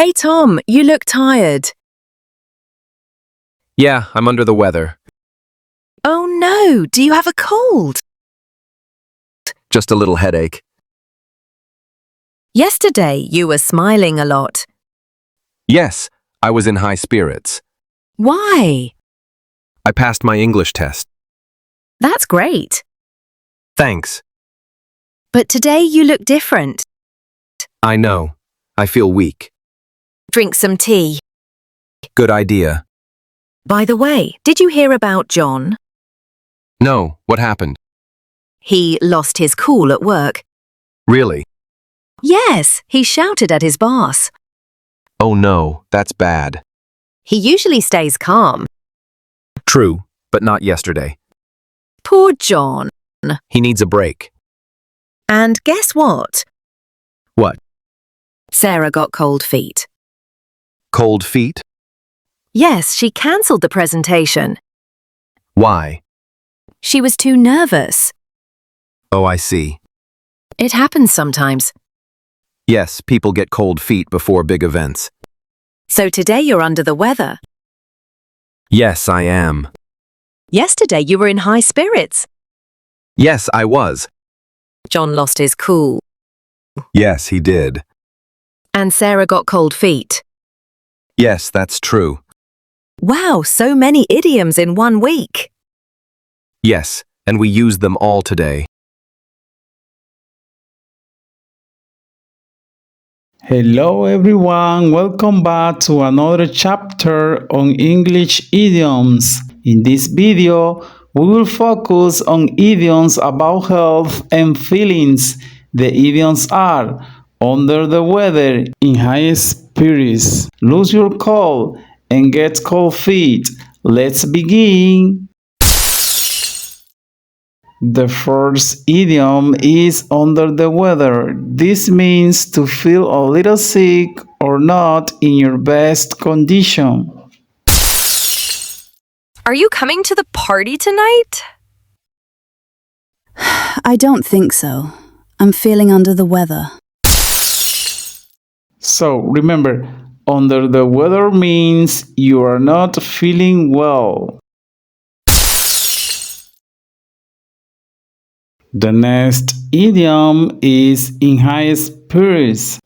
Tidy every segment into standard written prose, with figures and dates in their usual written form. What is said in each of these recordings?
Hey Tom, you look tired. Yeah, I'm under the weather. Oh no, do you have a cold? Just a little headache. Yesterday you were smiling a lot. Yes, I was in high spirits. Why? I passed my English test. That's great. Thanks. But today you look different. I know. I feel weak. Drink some tea. Good idea. By the way, did you hear about John? No, what happened? He lost his cool at work. Really? Yes, he shouted at his boss. Oh no, that's bad. He usually stays calm. True, but not yesterday. Poor John. He needs a break. And guess what? What? Sarah got cold feet. Cold feet? Yes, she cancelled the presentation. Why? She was too nervous. Oh, I see. It happens sometimes. Yes, people get cold feet before big events. So today you're under the weather. Yes, I am. Yesterday you were in high spirits. Yes, I was. John lost his cool. Yes, he did. And Sarah got cold feet. Yes, that's true. Wow, so many idioms in 1 week. Yes, and we used them all today. Hello everyone, welcome back to another chapter on English idioms. In this video, we will focus on idioms about health and feelings. The idioms are under the weather, in high spirits, lose your cold, and get cold feet. Let's begin. The first idiom is under the weather. This means to feel a little sick or not in your best condition. Are you coming to the party tonight? I don't think so. I'm feeling under the weather. So remember, under the weather means you are not feeling well. The next idiom is in high spirits.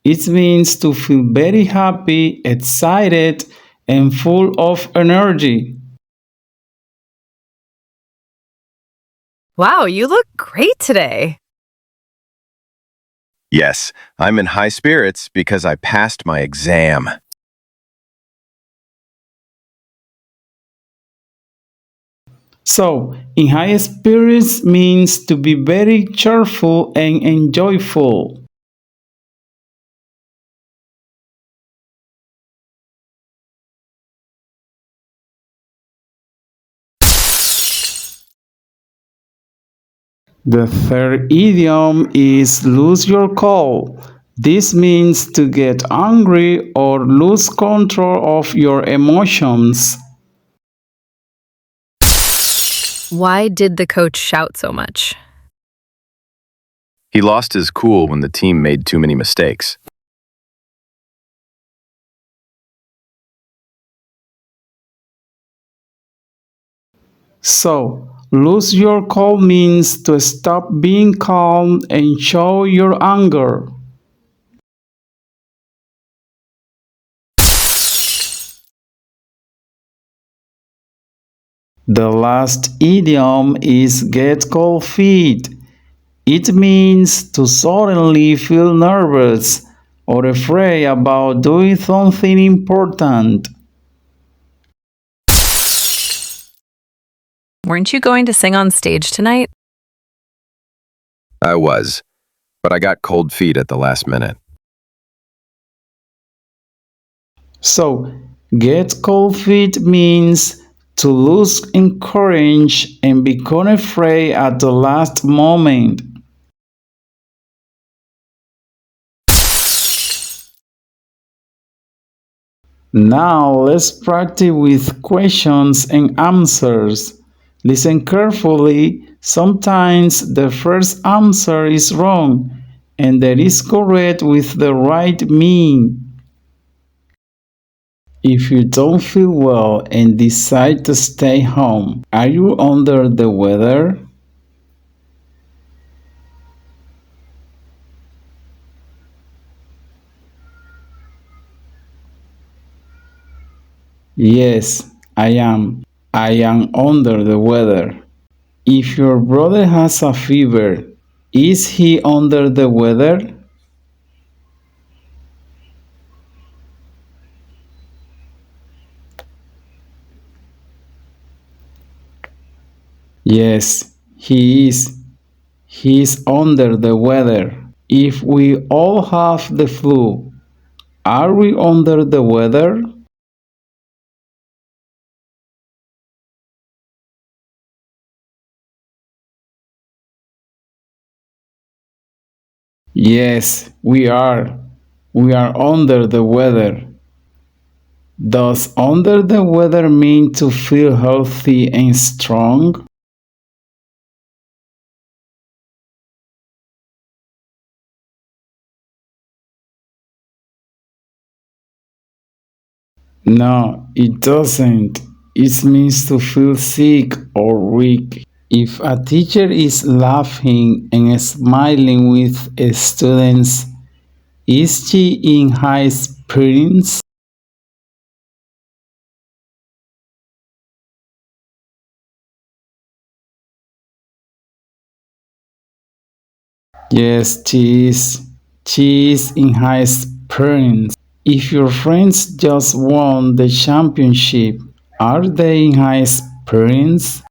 It means to feel very happy, excited, and full of energy. Wow, you look great today. Yes, I'm in high spirits because I passed my exam. So, in high spirits means to be very cheerful and enjoyful. The third idiom is lose your cool. This means to get angry or lose control of your emotions. Why did the coach shout so much? He lost his cool when the team made too many mistakes. So, lose your cool means to stop being calm and show your anger. The last idiom is get cold feet. It means to suddenly feel nervous or afraid about doing something important. Weren't you going to sing on stage tonight? I was, but I got cold feet at the last minute. So, get cold feet means to lose courage and become afraid at the last moment. Now let's practice with questions and answers. Listen carefully. Sometimes the first answer is wrong and that is correct with the right meaning. If you don't feel well and decide to stay home, are you under the weather? Yes, I am. I am under the weather. If your brother has a fever, is he under the weather? Yes, he is. He is under the weather. If we all have the flu, are we under the weather? Yes, we are. We are under the weather. Does under the weather mean to feel healthy and strong? No, it doesn't. It means to feel sick or weak. If a teacher is laughing and smiling with students, is she in high spirits? Yes, she is. She is in high spirits. If your friends just won the championship, are they in high spirits?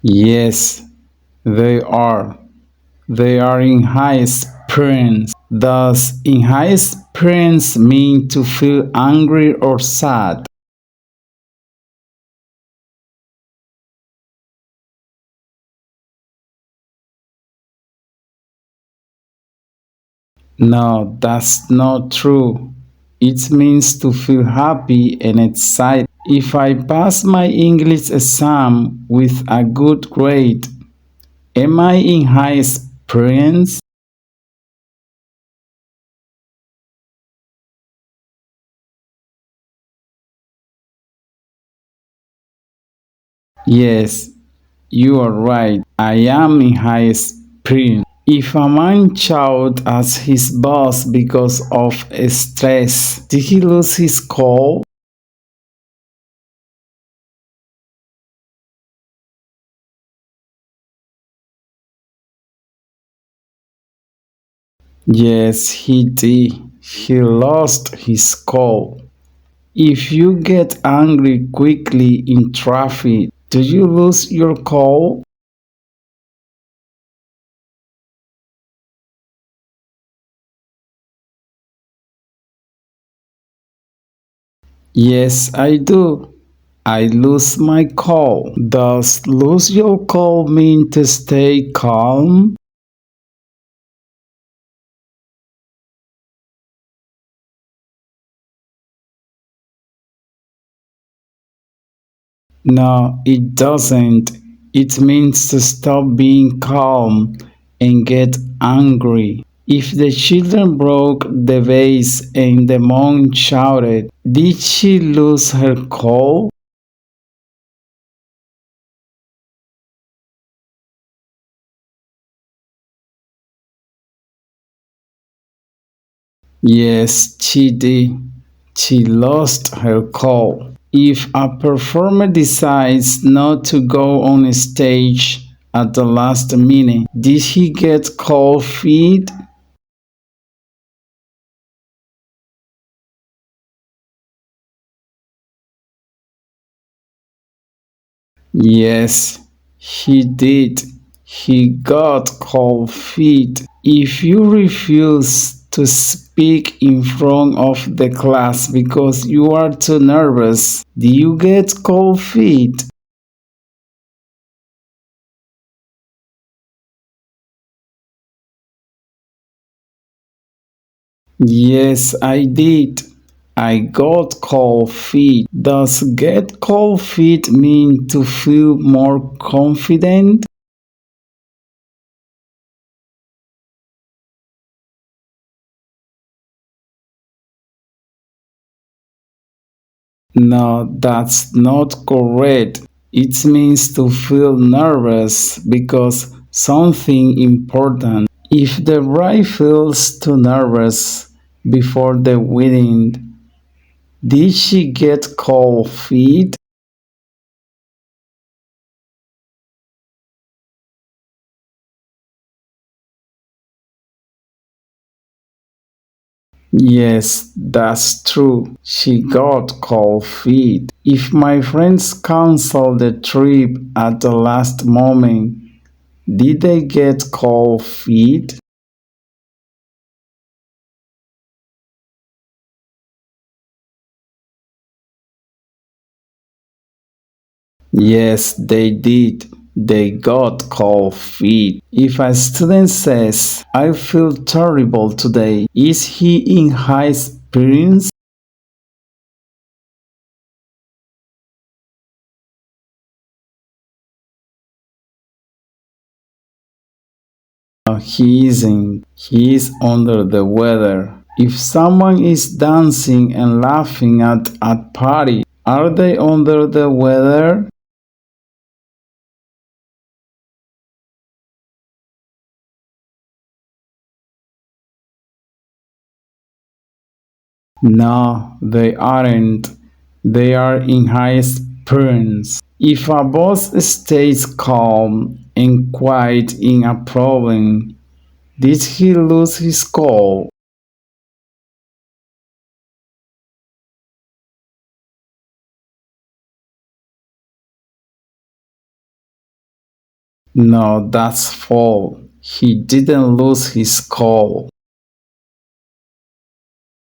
Yes, they are. They are in high spirits. Does in high spirits mean to feel angry or sad? No, that's not true. It means to feel happy and excited. If I pass my English exam with a good grade, am I in high spirits? Yes, you are right. I am in high spirits. If a man shouts at his boss because of stress, did he lose his cool? Yes, he did. He lost his cool. If you get angry quickly in traffic, do you lose your cool? Yes, I do. I lose my cool. Does lose your cool mean to stay calm? No, it doesn't. It means to stop being calm and get angry. If the children broke the vase and the mom shouted, did she lose her cool? Yes, she did. She lost her cool. If a performer decides not to go on stage at the last minute, did he get cold feet? Yes, he did. He got cold feet. If you refuse to speak in front of the class because you are too nervous, do you get cold feet? Yes, I did. I got cold feet. Does get cold feet mean to feel more confident? No, that's not correct. It means to feel nervous because something important. If the bride feels too nervous before the wedding, did she get cold feet? Yes, that's true. She got cold feet. If my friends cancel the trip at the last moment, did they get cold feet? Yes, they did. They got cold feet. If a student says, I feel terrible today, is he in high spirits? No, he isn't. He is under the weather. If someone is dancing and laughing at a party, are they under the weather? No, they aren't. They are in high spirits. If a boss stays calm and quiet in a problem, did he lose his cool? No, that's false. He didn't lose his cool.